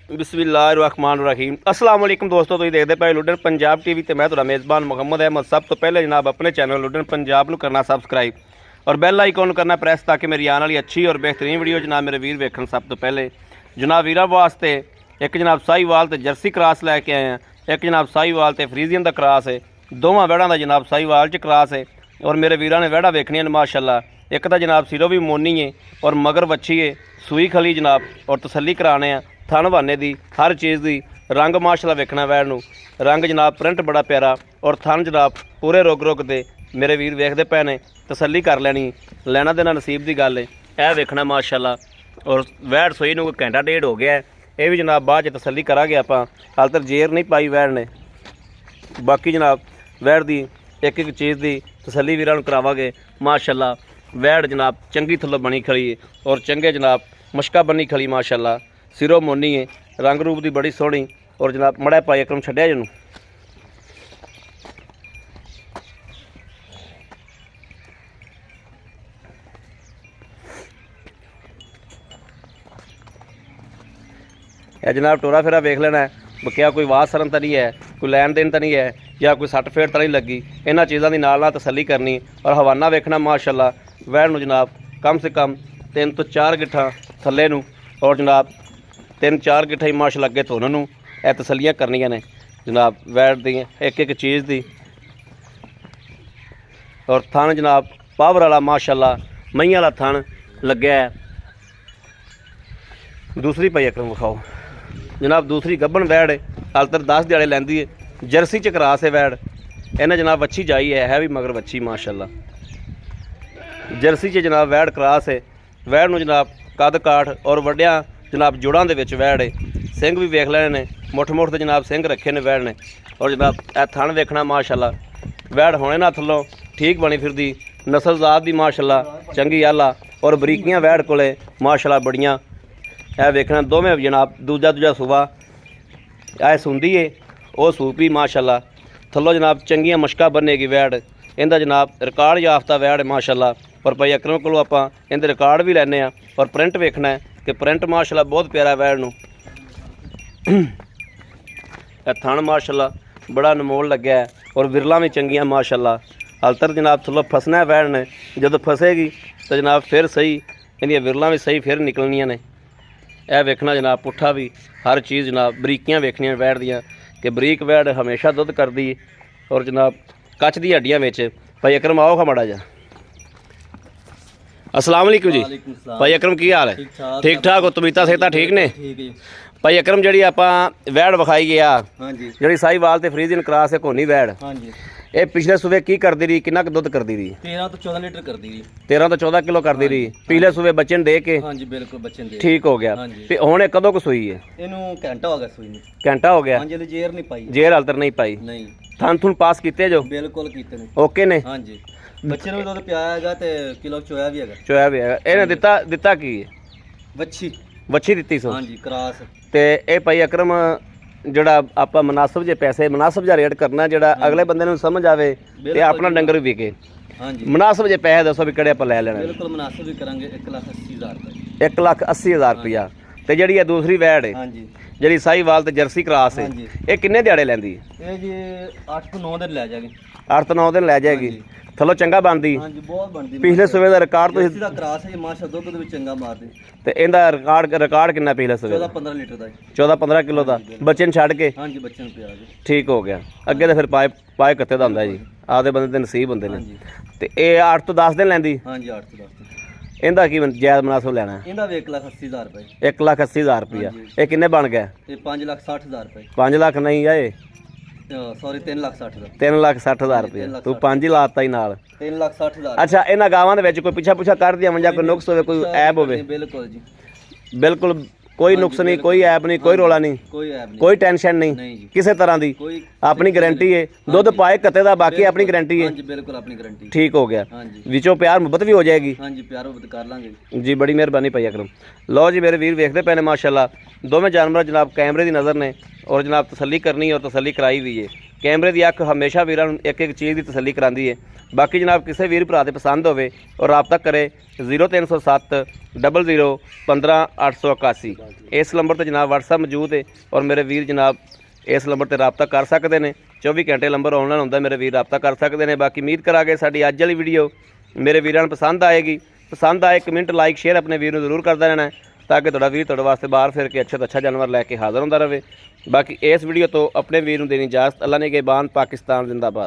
बिस्मिल्लाहिर्रहमानिर्रहीम अस्सलाम वालेकुम दोस्तों, तुसीं देखदे पए लुडन पंजाब टीवी ते मैं तुहाडा मेज़बान मुहम्मद अहमद। सब तो पहले जनाब अपने चैनल लुडन पंजाब नूं करना सबसक्राइब और बैल आइकॉन करना प्रेस ताकि मेरी आने वाली अच्छी और बेहतरीन वीडियो जनाब मेरे वीर वेखण। सब तो पहले जनाब वीरां वास्ते एक जनाब साहीवाल ते जर्सी क्रॉस लैके आए हैं, एक जनाब साहीवाल ते फ्रीजियन का क्रॉस है। दोवां वैड़ां दा जनाब साहीवाल च क्रॉस है और मेरे वीरां ने वैड़ा वेखणियां ने माशाअल्लाह। एक तो जनाब सिरों भी मोनी है और मगर वच्छी है, सूई खली जनाब और तसल्ली कराने हैं थन बहाने दी हर चीज़ दी। रंग माशाअल्लाह वेखना वैड़ नूं, रंग जनाब प्रिंट बड़ा प्यारा और थन जनाब पूरे रुक दे मेरे वीर वेखदे पए ने, तसल्ली कर लैनी, लैना देना नसीब की गल है। यह वेखना माशाअल्लाह और वैड़ सोई नूं कोई घंटा डेढ़ हो गया है। ये भी जनाब बाद तसल्ली करांगे आपां, हाल तक जेर नहीं पाई वैड़ ने। बाकी जनाब वैड़ दी एक एक चीज़ की तसल्ली वीरां नूं करावांगे माशाअल्लाह। वैड़ जनाब चंगी थल्लों बनी खड़ी है और चंगे जनाब मशका बनी खड़ी माशाअल्लाह। सिरों मोनी है, रंग रूप की बड़ी सोहनी और जनाब मड़ा पाई अकरम छड्डिया जिन्नू। जनाब टोरा फेरा वेख लेना है, क्या कोई वास सरन तो नहीं है, कोई लैन देन तो नहीं है, या कोई सट फेट तो नहीं लगी। इन्हां चीज़ों की नाल तसल्ली करनी और हवाना वेखना माशाअल्लाह। वैड़ नूं जनाब कम से कम 3 तो 4 गिट्ठा थल्ले नूं और जनाब 3-4 गिट्ठा ही माशाअल्लाह अगे धुन नूं यह तसल्लियां करनियां ने जनाब वैड़ दी एक एक चीज़ दी। और थन जनाब पावर वाला माशाअल्लाह मही वाला थन लग्या है। दूसरी पई अकरम विखाओ जनाब, दूसरी गब्बन वैड़ है, हाल तक 10 दिहाड़े लैंदी है। जर्सी च क्रॉस है वैड़, इन्हें जनाब वच्छी जाई है भी मगर वच्छी माशाअल्लाह। जर्सी च जनाब वैड़ क्रॉस है। वैड़ नूं जनाब कद काठ और वड्डिया जनाब जुड़ां दे विच वैड़ है। सिंह भी वेख लेने ने, मुठ मुठ ते जनाब सिंह रखे ने वैड़ ने। और जनाब यह थन वेखना माशाअल्लाह। वैड़ होने ना थल्लों ठीक बनी फिरदी, नस्ल जात दी माशाअल्लाह चंगी आला और बरीकियां वैड़ कोले माशाअल्लाह बड़ियां। यह वेखना दोवें जनाब दूजा सूबा ऐ सुंदी है वह सूपी माशाअल्लाह। थल्लों जनाब चंगियां मशका बनेगी वैड़। इनका जनाब रिकॉर्ड याफ्ता वैड़ माशाअल्लाह। और भाई अकरम को आपां इनके रिकॉर्ड भी लैने आ और प्रिंट वेखना है कि प्रिंट माशाअल्लाह बहुत प्यारा वैड़ नूं। थन माशाअल्लाह बड़ा अनमोल लग्या है और विरला भी चंगियां माशाअल्लाह। हाल तक जनाब थल्लों फसना है वैड़ ने, जदों फसेगी तो जनाब फिर सही इहदियां विरला भी सही फिर निकलनियां ने। यह वेखना जनाब पुट्ठा भी हर चीज़ जनाब बरीकियां वेखनियां वैड़ दियां कि बरीक वैड़ हमेशा दुध करदी और जनाब कच दी हड्डियां विच। भाई अकरम आओ खा माड़ा जा। अस्सलाम वालेकुम जी। भाई अकरम की हाल है? ठीक ठाक हो? तबीयतां सेहतां ठीक ने? भाई अकरम जी आपां वैड़ विखाई गया जी साहीवाल ते फ्रीजियन क्रॉस है कोनी वैड़, ये पिछले सूबे की करती रही, कितना दुध करती रही? 13 तो 14 लीटर करती रही। 13 तो 14 किलो करती रही। पिछले सूबे बच्चे दे के? हाँ जी बिल्कुल बच्चे दे ठीक हो गया। ते हुण कदों को सूई है? इनू घंटा हो गया सूई नूं। घंटा हो गया? हां जी, जेर नहीं पाई। जेर हाल तक नहीं पाई? नहीं। थन थुन पास कीते जो? बिल्कुल कीते ने। ओके ने? हां जी, बच्चे ने भी दुध पियाया हैगा ते किलो चोया भी हैगा। चोया भी हैगा। इहने दिता की है? वच्छी दित्ती सो? हां जी क्रॉस। ते ए भाई अकरम ਜਿਹੜਾ ਆਪਾਂ ਮੁਨਾਸਬ ਜੇ ਪੈਸੇ ਮੁਨਾਸਬ ਜਿਹਾ ਰੇਟ ਕਰਨਾ ਜਿਹੜਾ ਅਗਲੇ ਬੰਦੇ ਨੂੰ ਸਮਝ ਆਵੇ ਤੇ ਆਪਣਾ ਡੰਗਰ ਵਿਕੇ। ਹਾਂਜੀ ਮੁਨਾਸਬ ਜੇ ਪੈਸੇ ਦੱਸੋ ਵੀ ਕਿਹੜੇ ਆਪਾਂ ਲੈ ਲੈਣਾ? ਬਿਲਕੁਲ ਮੁਨਾਸਬ ਵੀ ਕਰਾਂਗੇ। 1,80,000 ਰੁਪਏ। 1,80,000 ਰੁਪਇਆ। ਤੇ ਜਿਹੜੀ ਇਹ ਦੂਸਰੀ ਵੈੜ ਹੈ ਹਾਂਜੀ ਜਿਹੜੀ ਸਾਹੀਵਾਲ ਤੇ ਜਰਸੀ ਕ੍ਰਾਸ ਹੈ ਇਹ ਕਿੰਨੇ ਦਿਹਾੜੇ ਲੈਂਦੀ ਹੈ? ਇਹ ਜੀ 8 ਤੋਂ 9 ਦਿਨ ਲੈ ਜਾਗੇ। 8 ਤੋਂ 9 ਦਿਨ ਲੈ ਜਾਏਗੀ। ਥੱਲੋਂ ਚੰਗਾ ਬਣਦੀ? ਹਾਂਜੀ ਬਹੁਤ ਬਣਦੀ। ਪਿਛਲੇ ਸੂਬੇ ਦਾ ਰਿਕਾਰਡ ਤੁਸੀਂ ਇਸਦਾ ਕ੍ਰਾਸ ਹੈ ਮਾਸ਼ਾ ਦੁੱਧ ਦੇ ਵਿੱਚ ਚੰਗਾ ਮਾਰਦੇ। ਤੇ ਇਹਦਾ ਰਿਕਾਰਡ ਕਿੰਨਾ ਪਿਛਲੇ ਸੂਬੇ ਦਾ? 14-15 ਲੀਟਰ ਦਾ। 14-15 ਕਿਲੋ ਦਾ ਬੱਚੇ ਨੂੰ ਛੱਡ ਕੇ? ਹਾਂਜੀ ਬੱਚੇ ਨੂੰ ਪਿਆ ਜੀ। ਠੀਕ ਹੋ ਗਿਆ। ਅੱਗੇ ਤਾਂ ਫਿਰ ਪਾਏ ਕੱਤੇ ਦਾ ਹੁੰਦਾ ਜੀ, ਆਪਦੇ ਬੰਦੇ ਦੇ ਨਸੀਬ ਹੁੰਦੇ ਨੇ। ਤੇ ਇਹ 8 ਤੋਂ 10 ਦਿਨ ਲੈਂਦੀ? ਹਾਂਜੀ 8 ਤੋਂ 10 ਦਿਨ। ਇਹਦਾ ਕੀ ਜਾਇਜ਼ ਮੁਨਾਸਬ ਲੈਣਾ? ਇਹਦਾ ਵੀ 1,80,000 ਰੁਪਏ। 1,80,000 ਰੁਪਇਆ। ਇਹ ਕਿੰਨੇ ਬਣ ਗਿਆ? ਇਹ 5,60,000 ਰੁਪਏ। 5 ਲੱਖ ਨਹੀਂ ਆਏ? ਸੌਰੀ 3,60,000 ਦਾ। 3,60,000 ਰੁਪਇਆ। ਤੂੰ 5 ਹੀ ਲਾਤਾ ਹੀ ਨਾਲ। 3,60,000। ਅੱਛਾ ਇਹਨਾਂ ਗਾਵਾਂ ਦੇ ਵਿੱਚ ਕੋਈ ਪਿੱਛਾ ਕਰ ਦਿਆ ਜਾਂ ਕੋਈ ਨੁਕਸ ਹੋਵੇ, ਕੋਈ ਐਬ ਹੋਵੇ? ਬਿਲਕੁਲ ਜੀ ਬਿਲਕੁਲ ਕੋਈ ਨੁਕਸ ਨਹੀਂ, ਕੋਈ ਐਬ ਨਹੀਂ, ਕੋਈ ਰੋਲਾ ਨਹੀਂ, ਕੋਈ ਐਬ ਨਹੀਂ, ਕੋਈ ਟੈਨਸ਼ਨ ਨਹੀਂ ਕਿਸੇ ਤਰ੍ਹਾਂ ਦੀ। ਆਪਣੀ ਗਾਰੰਟੀ ਹੈ ਦੁੱਧ ਪਾਏ ਕੱਤੇ ਦਾ, ਬਾਕੀ ਆਪਣੀ ਗਾਰੰਟੀ ਹੈ। ਹਾਂਜੀ ਬਿਲਕੁਲ ਆਪਣੀ ਗਾਰੰਟੀ। ਠੀਕ ਹੋ ਗਿਆ। ਹਾਂਜੀ ਵਿੱਚੋਂ ਪਿਆਰ ਮੁਹੱਬਤ ਵੀ ਹੋ ਜਾਏਗੀ। ਹਾਂਜੀ ਪਿਆਰ ਮੁਹੱਬਤ ਕਰ ਲਾਂਗੇ ਜੀ। ਬੜੀ ਮਿਹਰਬਾਨੀ ਭਾਈ ਅਕਰਮ। ਲਓ ਜੀ ਮੇਰੇ ਵੀਰ ਵੇਖਦੇ ਪਏ ਨੇ ਮਾਸ਼ਾਅੱਲਾ ਦੋਵੇਂ ਜਾਨਵਰ ਜਨਾਬ कैमरे की नज़र ने और जनाब तसल्ली करनी और तसल्ली कराई हुई है। ਕੈਮਰੇ ਦੀ ਅੱਖ ਹਮੇਸ਼ਾ ਵੀਰਾਂ ਨੂੰ ਇੱਕ ਇੱਕ ਚੀਜ਼ ਦੀ ਤਸੱਲੀ ਕਰਾਉਂਦੀ ਹੈ। ਬਾਕੀ ਜਨਾਬ ਕਿਸੇ ਵੀਰ ਭਰਾ ਦੇ ਪਸੰਦ ਹੋਵੇ ਔਰ ਰਾਬਤਾ ਕਰੇ 0307 00 15 881। ਇਸ ਨੰਬਰ ਤੇ ਜਨਾਬ WhatsApp ਮੌਜੂਦ ਹੈ ਔਰ ਮੇਰੇ ਵੀਰ ਜਨਾਬ ਇਸ ਨੰਬਰ ਤੇ ਰਾਬਤਾ ਕਰ ਸਕਦੇ ਨੇ। 24 ਘੰਟੇ ਨੰਬਰ ਆਨਲਾਈਨ ਹੁੰਦਾ, ਮੇਰੇ ਵੀਰ ਰਾਬਤਾ ਕਰ ਸਕਦੇ ਨੇ। ਬਾਕੀ ਉਮੀਦ ਕਰਾਂਗੇ ਸਾਡੀ ਅੱਜ ਵਾਲੀ ਵੀਡੀਓ ਮੇਰੇ ਵੀਰਾਂ ਨੂੰ ਪਸੰਦ ਆਏਗੀ। ਪਸੰਦ ਆਏ ਕਮੈਂਟ ਲਾਈਕ ਸ਼ੇਅਰ ਆਪਣੇ ਵੀਰ ਨੂੰ ਜ਼ਰੂਰ ਕਰਦਾ ਰਹਿਣਾ ਤਾਂ ਕਿ ਤੁਹਾਡਾ ਵੀਰ ਤੁਹਾਡੇ ਵਾਸਤੇ ਬਾਹਰ ਫਿਰ ਕੇ ਅੱਛਾ ਤੋਂ ਅੱਛਾ ਜਾਨਵਰ ਲੈ ਕੇ ਹਾਜ਼ਰ ਹੁੰਦਾ ਰਹੇ। ਬਾਕੀ ਇਸ ਵੀਡੀਓ ਤੋਂ ਆਪਣੇ ਵੀਰ ਨੂੰ ਦੇਣੀ ਇਜਾਜ਼ਤ। ਅੱਲਾ ਨੇ ਕੇ ਬਾਨ, ਪਾਕਿਸਤਾਨ ਜ਼ਿੰਦਾਬਾਦ।